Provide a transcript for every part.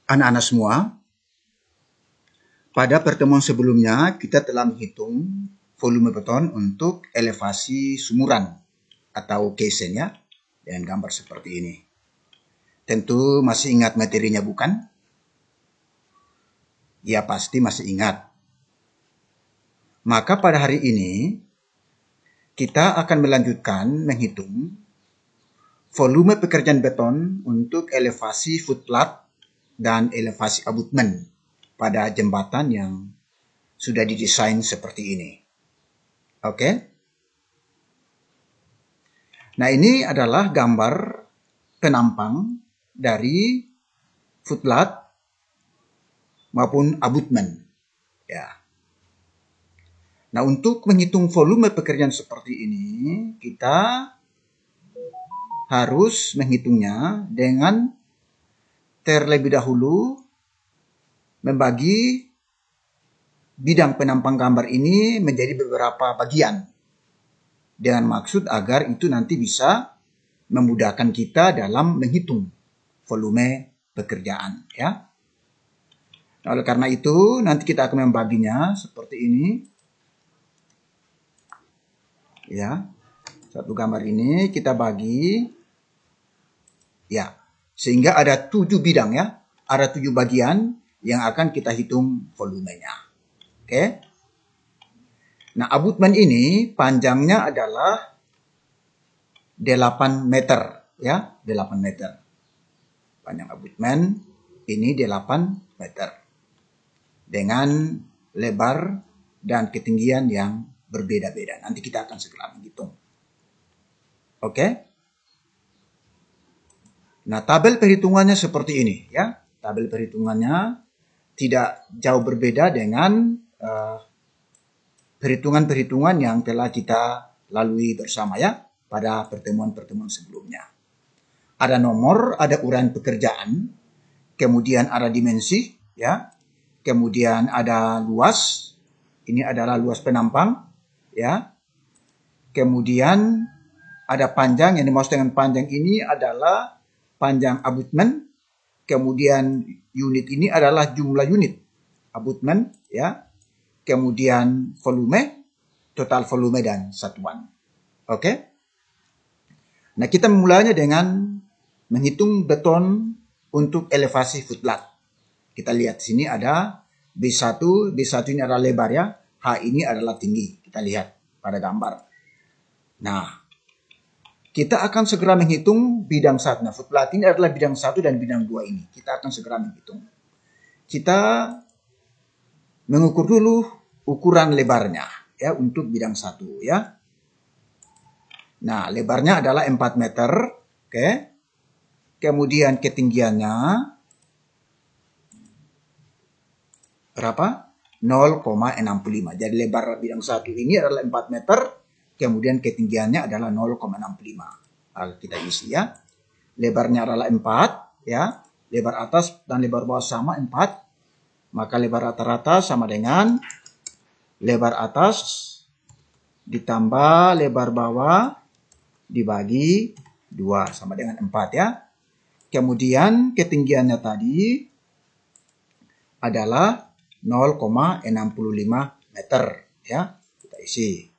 Anak-anak semua, pada pertemuan sebelumnya kita telah menghitung volume beton untuk elevasi sumuran atau casing ya, dengan gambar seperti ini. Tentu masih ingat materinya bukan? Ya pasti masih ingat. Maka pada hari ini kita akan melanjutkan menghitung volume pekerjaan beton untuk elevasi footplat dan elevasi abutmen pada jembatan yang sudah didesain seperti ini. Oke? Nah, ini adalah gambar penampang dari footplat maupun abutmen. Ya. Nah, untuk menghitung volume pekerjaan seperti ini, kita harus menghitungnya dengan terlebih dahulu membagi bidang penampang gambar ini menjadi beberapa bagian dengan maksud agar itu nanti bisa memudahkan kita dalam menghitung volume pekerjaan ya. Nah, oleh karena itu nanti kita akan membaginya seperti ini ya. Satu gambar ini kita bagi ya, sehingga ada 7 bidang ya. Ada 7 bagian yang akan kita hitung volumenya. Oke. Nah, abutmen ini panjangnya adalah 8 meter ya, 8 meter. Panjang abutmen ini 8 meter. Dengan lebar dan ketinggian yang berbeda-beda. Nanti kita akan segera menghitung. Oke. Nah, tabel perhitungannya seperti ini ya. Tabel perhitungannya tidak jauh berbeda dengan perhitungan-perhitungan yang telah kita lalui bersama ya pada pertemuan-pertemuan sebelumnya. Ada nomor, ada uraian pekerjaan, kemudian ada dimensi ya. Kemudian ada luas. Ini adalah luas penampang ya. Kemudian ada panjang, yang dimaksud dengan panjang ini adalah panjang abutmen. Kemudian unit ini adalah jumlah unit abutmen ya. Kemudian volume, total volume dan satuan. Oke. Nah, kita memulainya dengan menghitung beton untuk elevasi footplat. Kita lihat sini ada B1, B1 ini adalah lebar ya. H ini adalah tinggi. Kita lihat pada gambar. Nah, kita akan segera menghitung bidang 1. Nah, footplat ini adalah bidang 1 dan bidang 2 ini. Kita akan segera menghitung. Kita mengukur dulu ukuran lebarnya ya untuk bidang 1 ya. Nah, lebarnya adalah 4 meter. Oke. Kemudian ketinggiannya berapa? 0,65. Jadi lebar bidang 1 ini adalah 4 meter. Kemudian ketinggiannya adalah 0,65. Kita isi ya. Lebarnya adalah 4 ya. Lebar atas dan lebar bawah sama 4. Maka lebar rata-rata sama dengan lebar atas ditambah lebar bawah dibagi 2 sama dengan 4 ya. Kemudian ketinggiannya tadi adalah 0,65 meter ya. Kita isi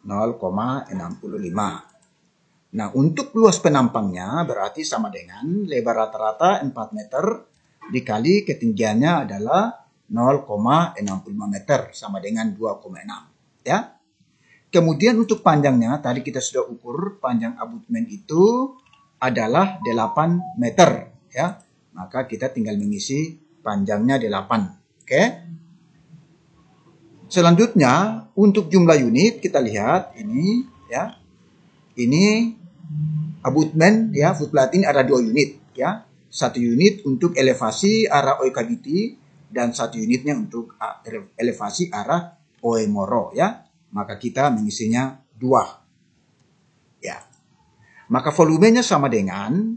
0,65. Nah, untuk luas penampangnya berarti sama dengan lebar rata-rata 4 meter dikali ketinggiannya adalah 0,65 meter sama dengan 2,6 ya. Kemudian untuk panjangnya tadi kita sudah ukur panjang abutmen itu adalah 8 meter ya. Maka kita tinggal mengisi panjangnya 8. Oke. Selanjutnya untuk jumlah unit kita lihat ini ya. Ini abutmen ya, footplat ini ada 2 unit ya. 1 unit untuk elevasi arah Oekagiti dan 1 unitnya untuk elevasi arah Oemoro ya. Maka kita mengisinya 2. Ya. Maka volumenya sama dengan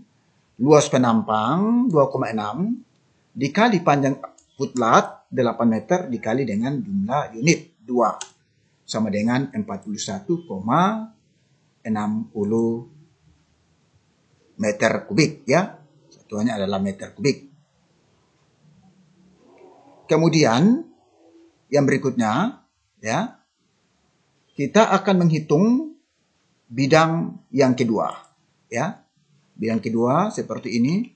luas penampang 2,6 dikali panjang footplat 8 meter dikali dengan jumlah unit 2 sama dengan 41,60 meter kubik ya. Satuannya adalah meter kubik. Kemudian yang berikutnya, ya, kita akan menghitung bidang yang kedua, ya. Bidang kedua seperti ini.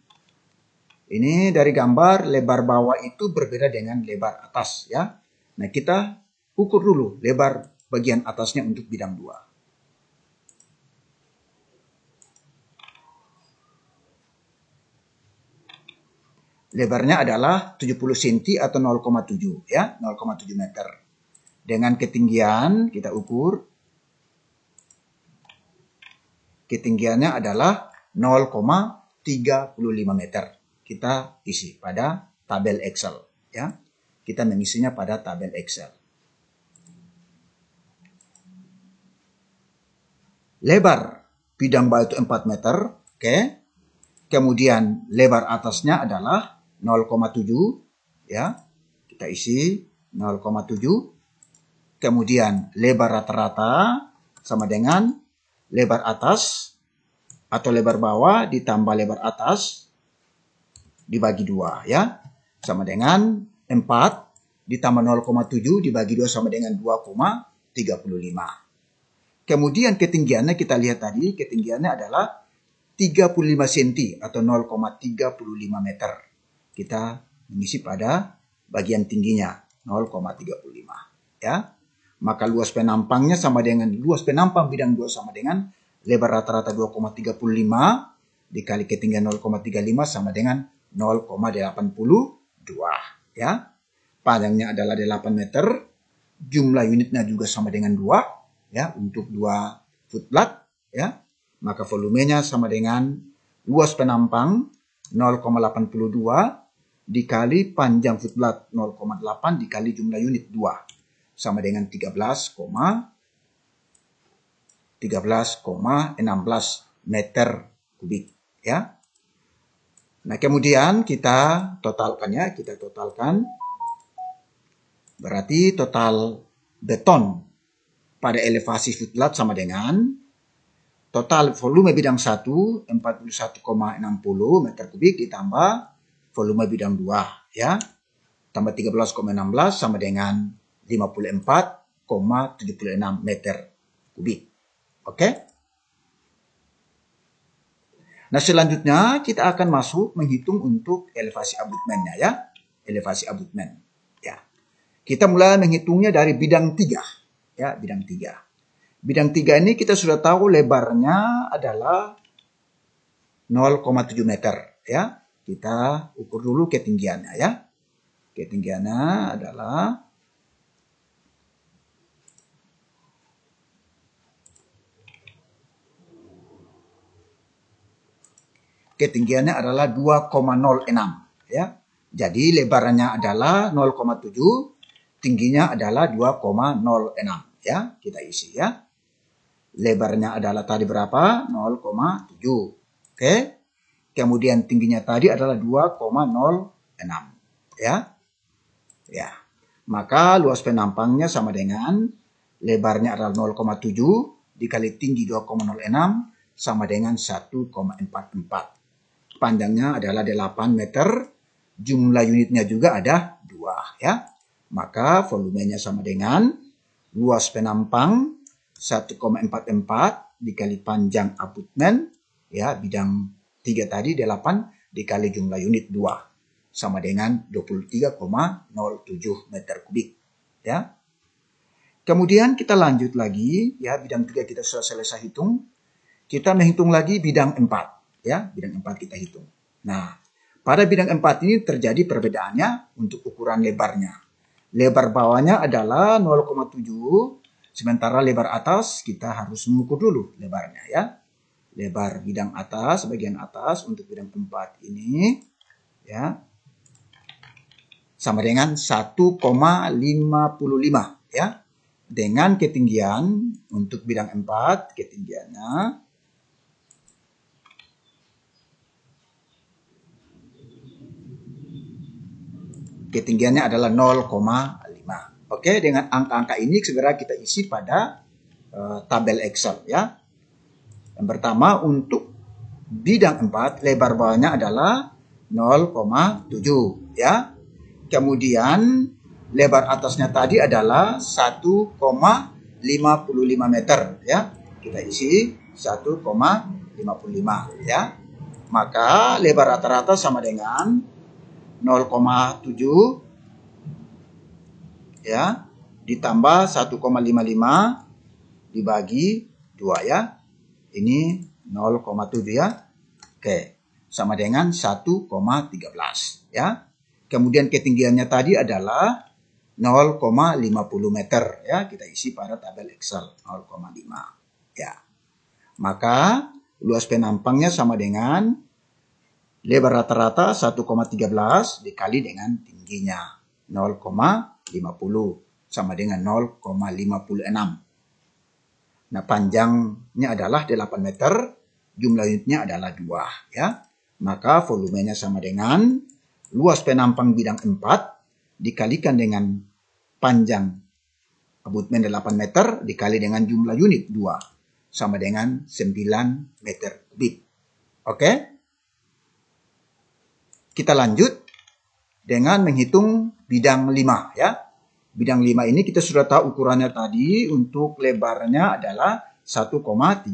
Ini dari gambar lebar bawah itu berbeda dengan lebar atas, ya. Nah, kita ukur dulu lebar bagian atasnya untuk bidang 2. Lebarnya adalah 70 cm atau 0,7, ya, 0,7 meter. Dengan ketinggian kita ukur. Ketinggiannya adalah 0,35 meter. Kita isi pada tabel Excel, ya. Kita mengisinya pada tabel Excel. Lebar bidang bawah itu 4 meter, oke. Kemudian lebar atasnya adalah 0,7, ya. Kita isi 0,7. Kemudian lebar rata-rata sama dengan lebar atas atau lebar bawah ditambah lebar atas dibagi 2, ya. Sama dengan 4 ditambah 0,7 dibagi 2 sama dengan 2,35. Kemudian ketinggiannya kita lihat tadi, ketinggiannya adalah 35 cm atau 0,35 meter. Kita mengisi pada bagian tingginya 0,35, ya. Maka luas penampangnya sama dengan luas penampang bidang 2 sama dengan lebar rata-rata 2,35 dikali ketinggian 0,35 sama dengan 0,82, ya. Panjangnya adalah 8 meter, jumlah unitnya juga sama dengan 2, ya, untuk 2 footblat, ya. Maka volumenya sama dengan luas penampang 0,82 dikali panjang footblat 0,8 dikali jumlah unit 2 sama dengan 13,16 meter kubik, ya. Nah, kemudian kita totalkannya, kita totalkan. Berarti total beton pada elevasi footblat sama dengan total volume bidang 1 41,60 meter kubik ditambah volume bidang 2, ya. Tambah 13,16 sama dengan 54,76 meter kubik. Oke? Nah, selanjutnya kita akan masuk menghitung untuk elevasi abutmennya, ya. Elevasi abutmen, ya. Kita mulai menghitungnya dari bidang 3, ya, bidang 3. Bidang 3 ini kita sudah tahu lebarnya adalah 0,7 meter, ya. Kita ukur dulu ketinggiannya, ya. Ketinggiannya adalah ketinggiannya adalah 2,06, ya. Jadi lebarnya adalah 0,7, tingginya adalah 2,06, ya. Kita isi, ya. Lebarnya adalah tadi berapa? 0,7. Oke. Kemudian tingginya tadi adalah 2,06, ya. Ya. Maka luas penampangnya sama dengan lebarnya adalah 0,7 dikali tinggi 2,06 sama dengan 1,44. Panjangnya adalah 8 meter, jumlah unitnya juga ada 2, ya. Maka volumenya sama dengan luas penampang 1,44 dikali panjang abutmen, ya, bidang 3 tadi 8 dikali jumlah unit 2 sama dengan 23,07 meter kubik, ya. Kemudian kita lanjut lagi, ya, bidang 3 kita sudah selesai hitung. Kita menghitung lagi bidang 4, ya, bidang 4 kita hitung. Nah, pada bidang 4 ini terjadi perbedaannya untuk ukuran lebarnya. Lebar bawahnya adalah 0,7, sementara lebar atas kita harus mengukur dulu lebarnya, ya. Lebar bidang atas, bagian atas untuk bidang 4 ini, ya, sama dengan 1,55, ya. Dengan ketinggian untuk bidang 4, ketinggiannya adalah 0,5. Oke, dengan angka-angka ini segera kita isi pada tabel Excel, ya. Yang pertama untuk bidang 4 lebar bawahnya adalah 0,7, ya. Kemudian lebar atasnya tadi adalah 1,55 meter ya. Kita isi 1,55 ya. Maka lebar rata-rata sama dengan 0,7 ya ditambah 1,55 dibagi 2 ya. Ini 0,7 ya. Oke, sama dengan 1,13 ya. Kemudian ketinggiannya tadi adalah 0,50 meter ya. Kita isi pada tabel Excel 0,5 ya. Maka luas penampangnya sama dengan lebar rata-rata 1,13 dikali dengan tingginya 0,50 sama dengan 0,56. Nah, panjangnya adalah 8 meter, jumlah unitnya adalah 2 ya. Maka volumenya sama dengan luas penampang bidang 4 dikalikan dengan panjang abutmen 8 meter dikali dengan jumlah unit 2 sama dengan 9 meter kubik. Oke? Kita lanjut dengan menghitung bidang 5 ya. Bidang 5 ini kita sudah tahu ukurannya tadi, untuk lebarnya adalah 1,55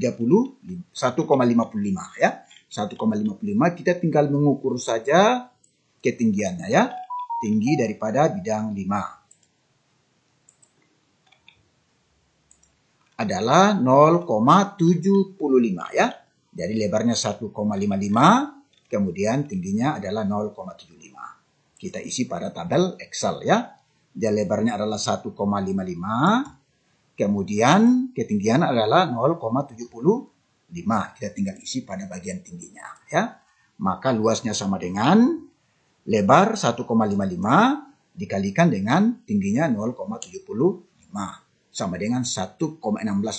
ya. 1,55 kita tinggal mengukur saja ketinggiannya ya. Tinggi daripada bidang 5 adalah 0,75 ya. Jadi lebarnya 1,55, kemudian tingginya adalah 0,75. Kita isi pada tabel Excel ya. Dan lebarnya adalah 1,55, kemudian ketinggian adalah 0,75. Kita tinggal isi pada bagian tingginya ya. Maka luasnya sama dengan lebar 1,55 dikalikan dengan tingginya 0,75 sama dengan 1,16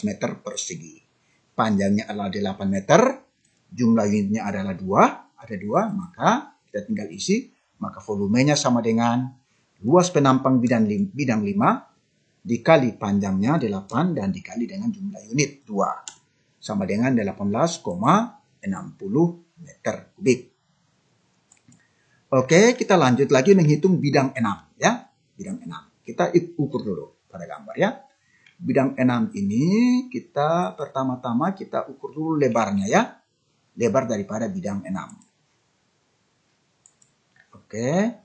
meter persegi. Panjangnya adalah 8 meter, jumlah unitnya adalah 2, ada 2, maka kita tinggal isi, maka volumenya sama dengan luas penampang bidang 5 dikali panjangnya 8 dan dikali dengan jumlah unit 2 sama dengan 18,60 meter kubik. Oke, kita lanjut lagi menghitung bidang 6 ya. Bidang 6. Kita ukur dulu pada gambar ya. Bidang 6 ini kita pertama-tama kita ukur dulu lebarnya ya. Lebar daripada bidang 6. Oke.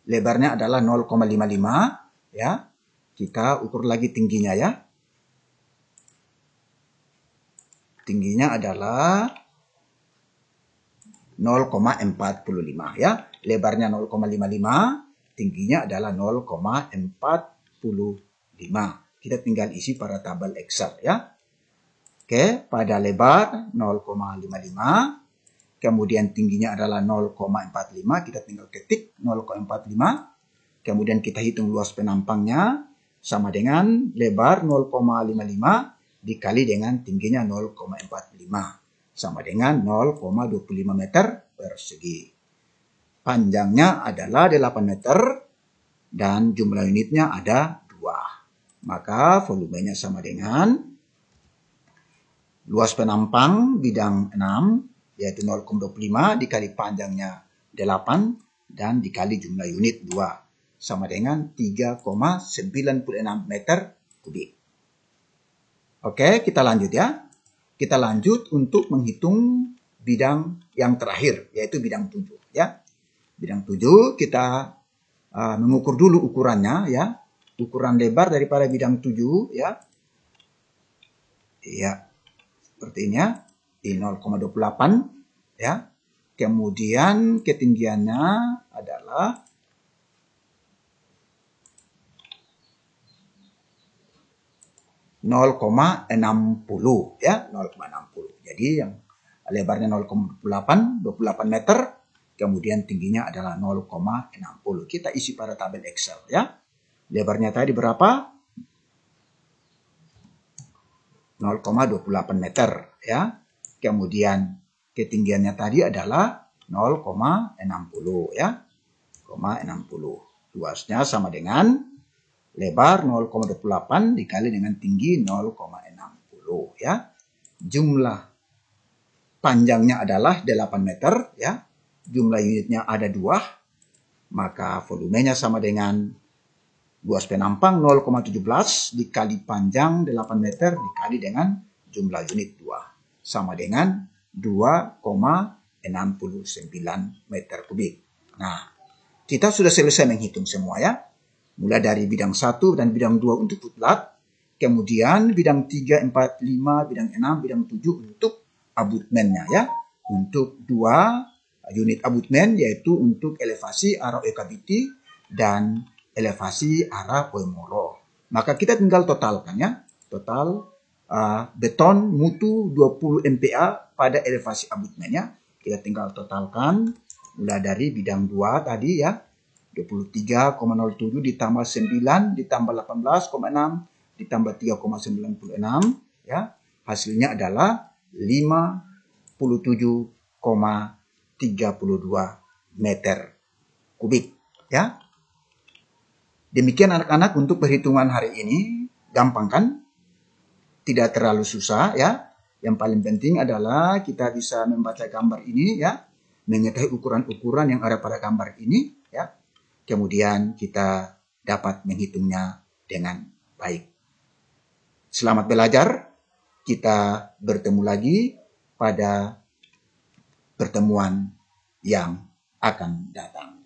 Lebarnya adalah 0,55 ya. Kita ukur lagi tingginya ya. Tingginya adalah 0,45 ya. Lebarnya 0,55, tingginya adalah 0,45. Kita tinggal isi pada tabel Excel ya. Oke, pada lebar 0,55. Kemudian tingginya adalah 0,45, kita tinggal ketik 0,45. Kemudian kita hitung luas penampangnya sama dengan lebar 0,55 dikali dengan tingginya 0,45 sama dengan 0,25 meter persegi. Panjangnya adalah 8 meter dan jumlah unitnya ada 2. Maka volumenya sama dengan luas penampang bidang 6 yaitu 0,25 dikali panjangnya 8 dan dikali jumlah unit 2 sama dengan 3,96 meter kubik. Oke, kita lanjut ya. Kita lanjut untuk menghitung bidang yang terakhir yaitu bidang 7 ya. Bidang 7 kita mengukur dulu ukurannya ya. Ukuran lebar daripada bidang 7 ya. Iya. Seperti ini ya. Di 0,28 ya. Kemudian ketinggiannya adalah 0,60 ya, 0,60. Jadi yang lebarnya 0,28 meter, kemudian tingginya adalah 0,60. Kita isi pada tabel Excel ya. Lebarnya tadi berapa? 0,28 meter ya. Kemudian ketinggiannya tadi adalah 0,60 ya. 0,60. Luasnya sama dengan lebar 0,28 dikali dengan tinggi 0,60 ya. Jumlah panjangnya adalah 8 meter ya. Jumlah unitnya ada 2 maka volumenya sama dengan luas penampang 0,17 dikali panjang 8 meter dikali dengan jumlah unit 2. Sama dengan 2,69 meter kubik. Nah, kita sudah selesai menghitung semua ya. Mulai dari bidang 1 dan bidang 2 untuk putlat. Kemudian bidang 3, 4, 5, bidang 6, bidang 7 untuk abutmennya ya. Untuk 2 unit abutmen yaitu untuk elevasi arah OKBT dan elevasi arah Poemoro. Maka kita tinggal totalkan ya. Total beton mutu 20 MPa pada elevasi abutmennya. Kita tinggal totalkan mulai dari bidang 2 tadi ya. 23,07 ditambah 9 ditambah 18,6 ditambah 3,96 ya. Hasilnya adalah 57,32 meter kubik ya. Demikian anak-anak untuk perhitungan hari ini. Gampang kan? Tidak terlalu susah ya. Yang paling penting adalah kita bisa membaca gambar ini ya. Mengetahui ukuran-ukuran yang ada pada gambar ini ya. Kemudian kita dapat menghitungnya dengan baik. Selamat belajar. Kita bertemu lagi pada pertemuan yang akan datang.